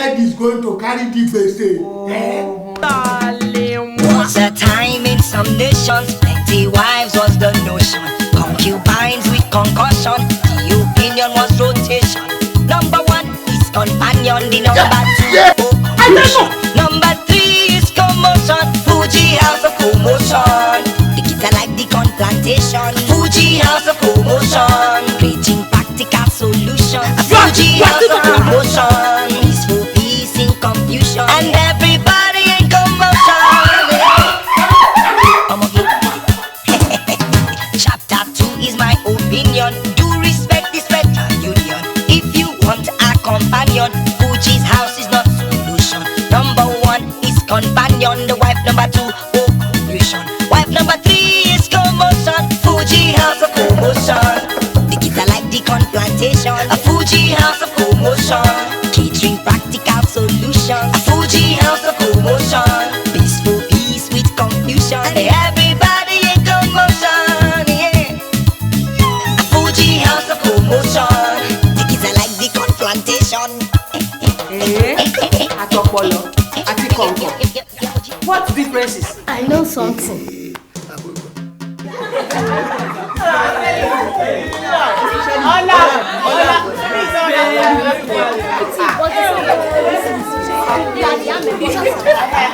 head is going to carry the base. Was a time in some nations, plenty wives was the notion. Concubines with concussion, the opinion was rotation. Number 1 is companion, the number 2 number 3 is commotion. Fuji house of commotion. The kids are like the corn plantation. Fuji house of commotion. Preaching practical solutions. Fuji house of commotion. Peaceful peace in confusion. And everybody in commotion. Chapter 2 is my opinion. Do respect this better union. If you want a companion, Fuji's house is not solution. Number 1 is companion. The wife number 2, pollution. Wife number 3 is commotion. Fuji house of commotion. The kids are like the corn plantation. A Fuji house of commotion. Catering practical solution. A Fuji house of commotion. Peaceful peace with confusion. Everybody in commotion, yeah. A Fuji house of commotion. The kids are like the corn plantation. Atopolo, Atikonko. What differences? I know something.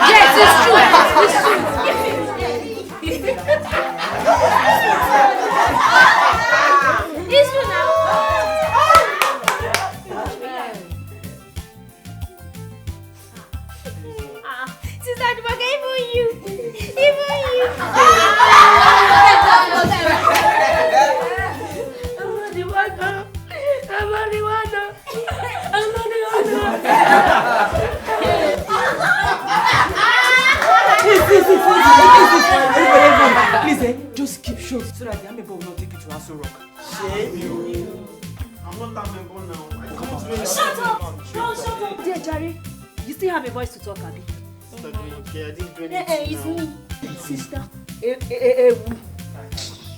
Yes, it's true. It's true now. Sister Jumoke, even you. Please, just keep short so that the amebo will not take you to Aso Rock. Shame you. I'm not that member now. Shut up! Dear Jerry, you still have a voice to talk, Abby. It's me, sister.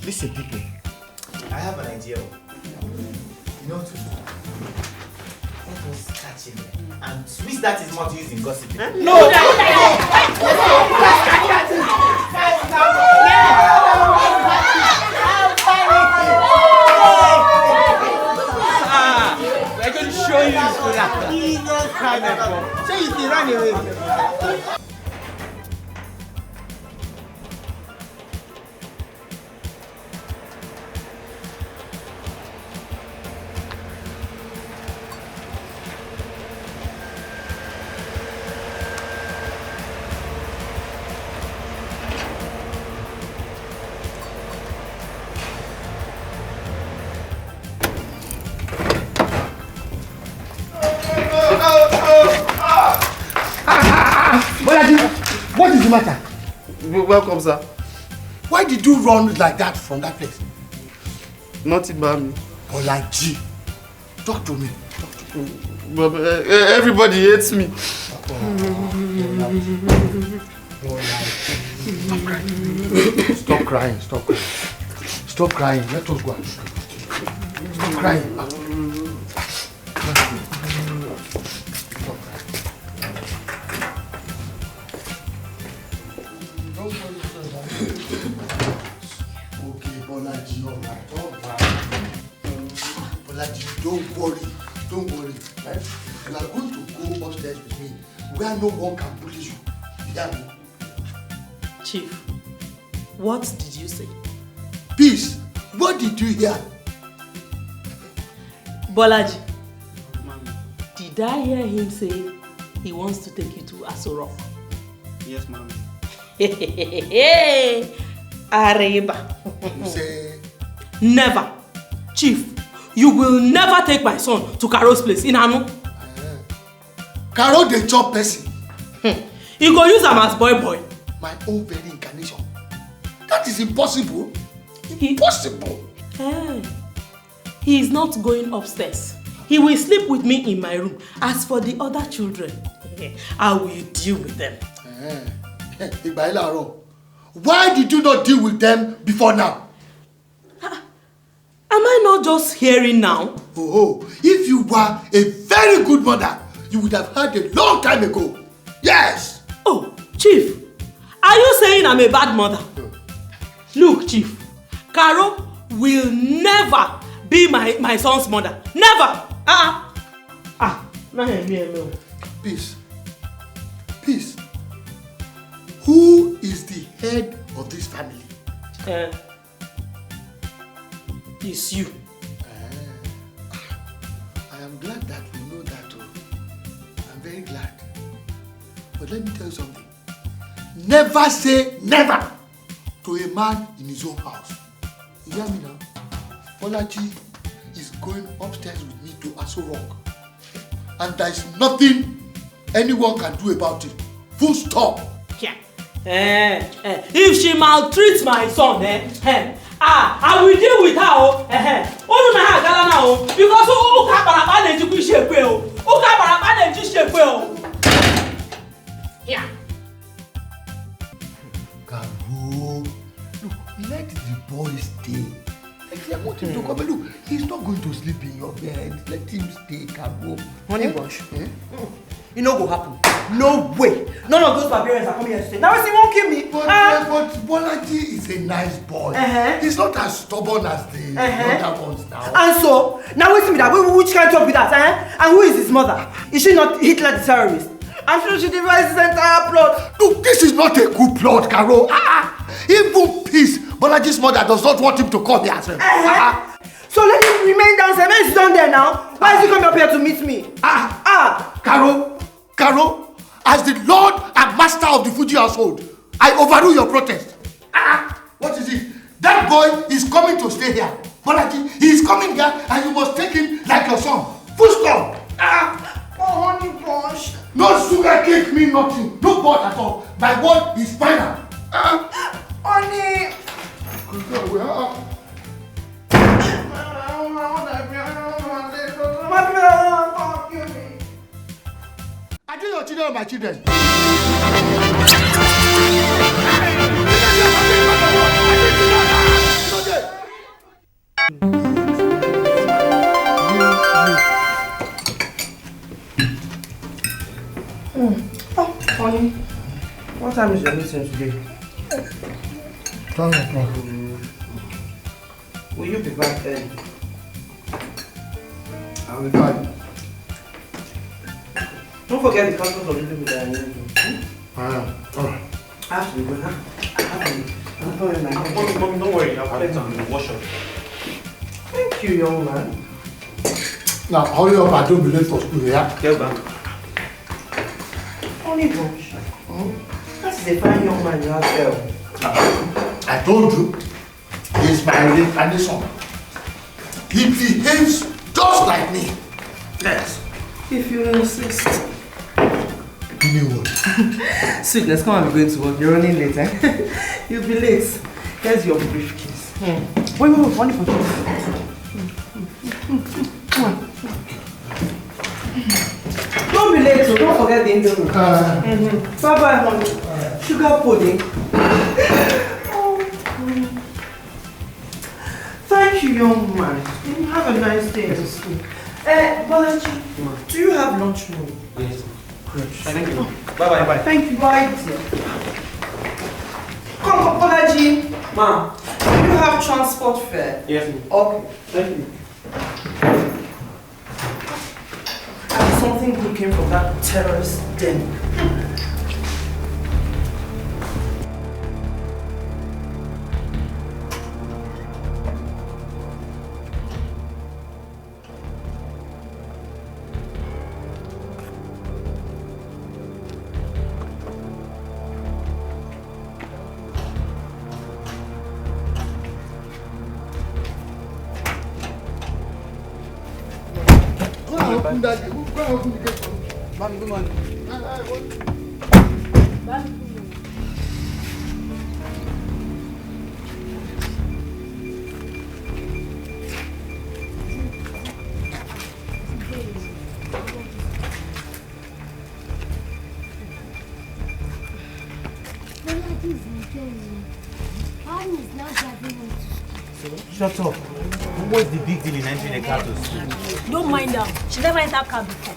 Listen, people. I have an idea. You know what to do? Let us catch him and twist that his mouth using gossiping. No! We're going to show you this for that. He's not kind of. So you can run away. What is the matter? Welcome, sir. Why did you run like that from that place? Nothing about me. Olaji, talk to me. But everybody hates me. Stop crying. Stop crying. Let us go and sleep. Stop crying. Okay, Bolaji, all right. Bolaji, don't worry. Right? You are going to go upstairs with me where no one can bully you. You hear me? Chief, what did you say? Peace, what did you hear? Bolaji, did I hear him say he wants to take you to Aso Rock? Yes, ma'am. Areba. You say... Never. Chief, you will never take my son to Caro's place in Anu. Caro the chop person. You go use him as boy. My own very incarnation. That is impossible. Impossible. He is not going upstairs. He will sleep with me in my room. As for the other children, I will deal with them. Why did you not deal with them before now? Am I not just hearing now? Oh, if you were a very good mother, you would have heard a long time ago. Yes! Oh, Chief, are you saying I'm a bad mother? No. Look, Chief, Carol will never be my son's mother. Never! Peace. Peace. Who is the head of this family? It's you. I am glad that we know that too. I'm very glad. But let me tell you something. Never say never to a man in his own house. You hear me now? Bolaji is going upstairs with me to Aso Rock. And there is nothing anyone can do about it. Full stop. Yeah. If she maltreats my son, I will deal with her. Because yeah. Gabo, look, let the boy stay. I want him to come. Look, he's not going to sleep in your bed. Let him stay, Gabo. Honey Bunch. It no go happen. No way. None of those barbarians are coming here to stay. Now he won't kill me. But Bolaji is a nice boy. He's not as stubborn as the other ones now. And so, now wait a minute. Which kind of talk with that? And who is his mother? Is she not Hitler the terrorist? I'm sure she devised this entire plot. Look, this is not a good plot, Carol. Even Peace, Bolaji's mother does not want him to come here. So let him remain downstairs. When he's done there now, why is he coming up here to meet me? Carol, as the Lord and Master of the Fuji household, I overrule your protest. What is it? That boy is coming to stay here. Bolaji, he is coming here and you must take him like your son. Full stop. Oh, Honey Bunch. No sugar cake mean nothing. No pot at all. My word is final. Honey. I do your children or my children? Oh, honey. What time is your meeting today? 12 o'clock. Will you be back early? I will try. Don't forget the customs of living with the animal. I have to be good, huh? Mommy, don't worry. I'll put it on the wash up. Thank you, young man. Now, hurry up, I don't be late for school, yeah? Get back. Honey Bunch. That is a fine young man you have there. I told you, he's my reincarnation. He behaves just like me. Yes. If you insist. Give me one. Sweetness, come on, we're going to work. You're running late, eh? You'll be late. Here's your briefcase. Wait, Honey Bunch. Come on. Don't be late, so don't forget the indomie. Bye-bye, honey. Sugar pudding. Thank you, young man. Have a nice day at school. Bolaji, do you have lunch money? Yes. Great. Thank you. Bye-bye. Thank you, bye. Come, Bolaji. Ma, do you have transport fare? Yes. Okay. Thank you. And something good came from that terrorist den. Open that gate. Go and open the gate for me. Mami, good morning. Shut up. What's the big deal in entering a car to school? Don't mind her. She never entered car before.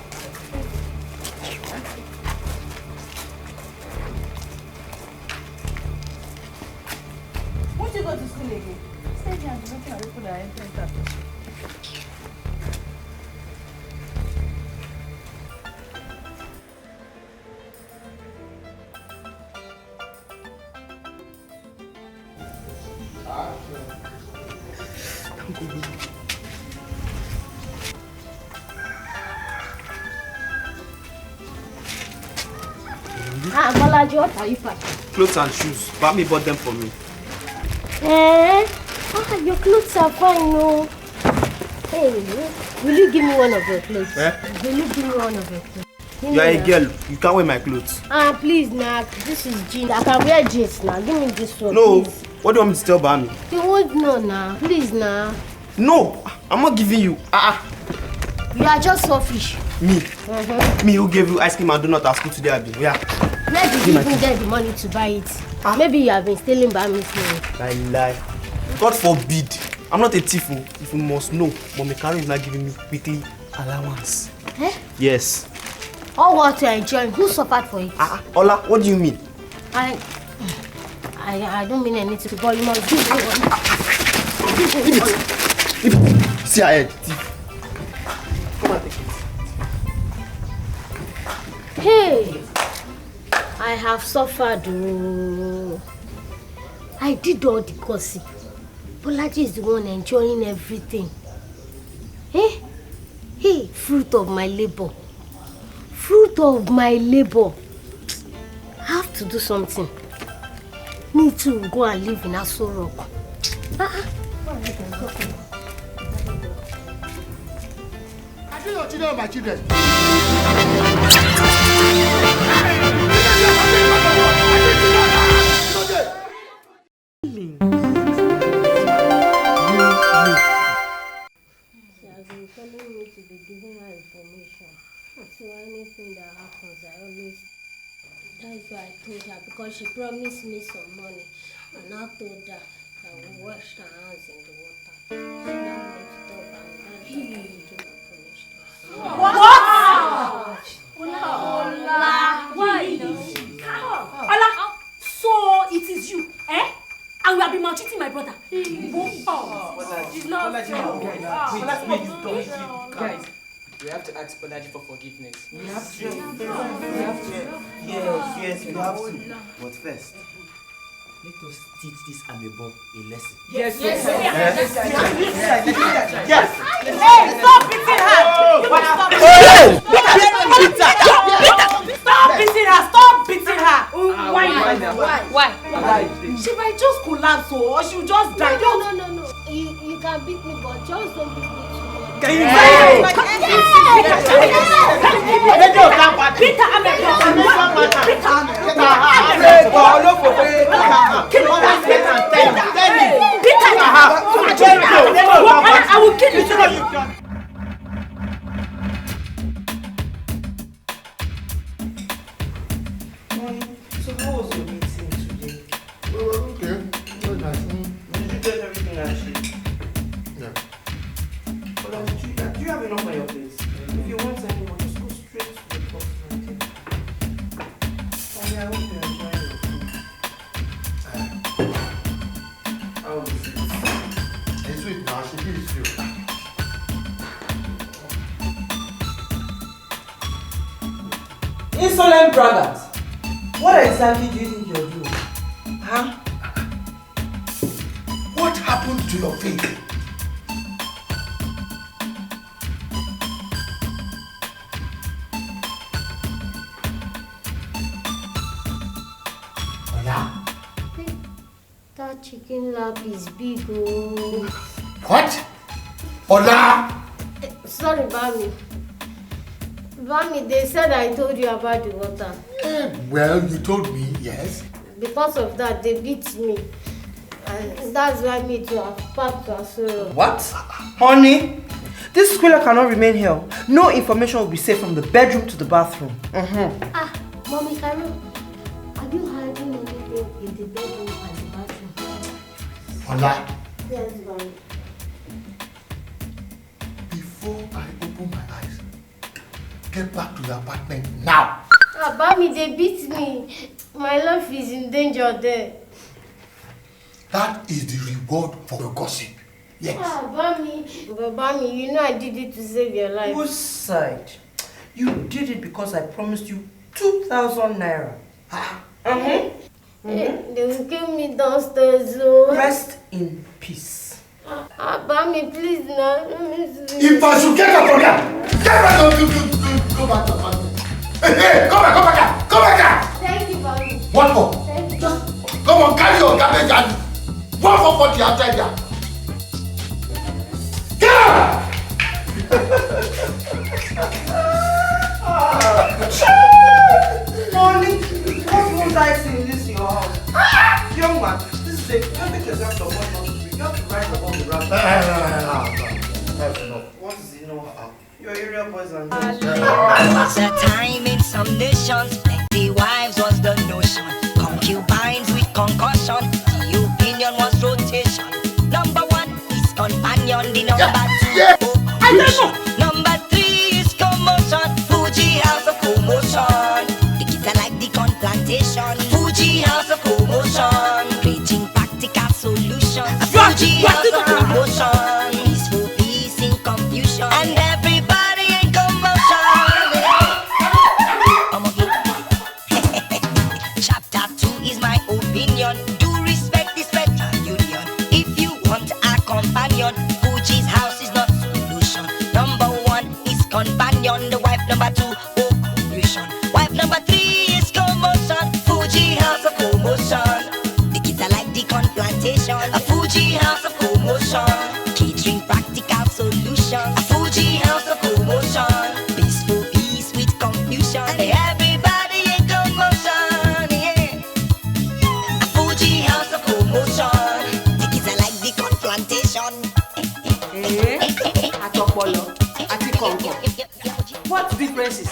Balaji, what are you packing? Clothes and shoes. Bami bought them for me. Your clothes are fine, no. Hey, will you give me one of your clothes? Will you give me one of your clothes? You are a girl. You can't wear my clothes. Please, nah. This is jeans. I can wear jeans now. Give me this one. No. Please. What do you want me to tell Bami? You won't know now. Please, nah. No. I'm not giving you. You are just selfish. Me? Me who gave you ice cream and donut at school today, Abi? Yeah. Where did you even get the money to buy it? Maybe you have been stealing Bami's money. Lie. God forbid. I'm not a thief. If you must know, Mommy Karen is not giving me weekly allowance. Yes. All what you are enjoying, who suffered for it? Ola, what do you mean? I don't mean anything, but you must give me one. See her head, thief. Come and take it. Hey, I have suffered. Oh. I did all the gossip. Bolaji is the one enjoying everything. Hey, fruit of my labor. Fruit of my labor. I have to do something. Me too, go and live in Aso Rock. I do your children, my children. She has been telling me to be giving her information. So anything that happens, I always... That's why I told her, because she promised me some money. And I told her I will wash her hands in the water. She now wants to tell her and that's why I do my punished her. Why? Ola, so it is you, eh? And we have been maltreating my brother. It's not fair. Guys, we have to ask Bolaji for forgiveness. Yes, we have to. But first, let us teach this amebo a lesson. Yes. Yes. Hey, stop beating her! Stop beating her! Stop beating her! Why? She might just collapse or she will just die. No. You can beat me, but just don't beat me too much. Can you I will kill you. So how was your meeting today? Okay. Very nice. Did you get everything I should? Yeah. But do you have enough on your plate? If you want anyone, just go straight to the box and get it. I hope you enjoy your food. How was it? It's sweet now. She feels you. Insolent brothers! What exactly do you think you're doing? Huh? What happened to your faith? Ola. That chicken lap is big. Oh. What? Ola. Sorry, Bami. Bami, they said I told you about the water. Well, you told me, yes. Because of that, they beat me. And that's why me too have packed as well. What? Honey, this squealer cannot remain here. No information will be safe from the bedroom to the bathroom. Mommy, Carol, have you hiding anything in the bedroom and the bathroom? Ola, Yes, Bami. before I open my eyes, get back to the apartment now. Bami, they beat me. My life is in danger there. That is the reward for your gossip. Yes. Bami, you know I did it to save your life. Whose side? You did it because I promised you 2,000 naira. They will kill me downstairs, so. Rest in peace. Bami, please, now. If I should get up from here, get back on go back to the family. Hey, come back here. Come back here. Thank you, Bami. What for? Thank you. Just come on, carry your garbage and walk up for the outside there. Get up! Money? What won't I see in this your house? Young man, this is a perfect example of what not to do. You have to write about the rap. That's enough. What is it know-how? Your area boys and There was a time in some nations, plenty wives was the notion. Concubines with concussion, the opinion was rotation. Number 1 is companion, the number 2 occupation. Number 3 is commotion, Fuji house of commotion. The kids are like the corn plantation, Fuji house of commotion. Preaching practical solutions, Fuji house of commotion. Peaceful peace in confusion, and everybody in commotion. Chapter 2 is my opinion. Do respect this better union. If you want a companion, Fuji's house is not solution. Number 1 is companion, the wife. Number 2, occupation. Wife number 3 is commotion, Fuji house of commotion. The kids are like the corn plantation, a Fuji house of commotion. Catering practical solution, a Fuji house of commotion. Peaceful peace with confusion, everybody in commotion, yeah. A Fuji house of commotion. The kids are like the corn plantation. Atopolo, Atikonko. What difference is?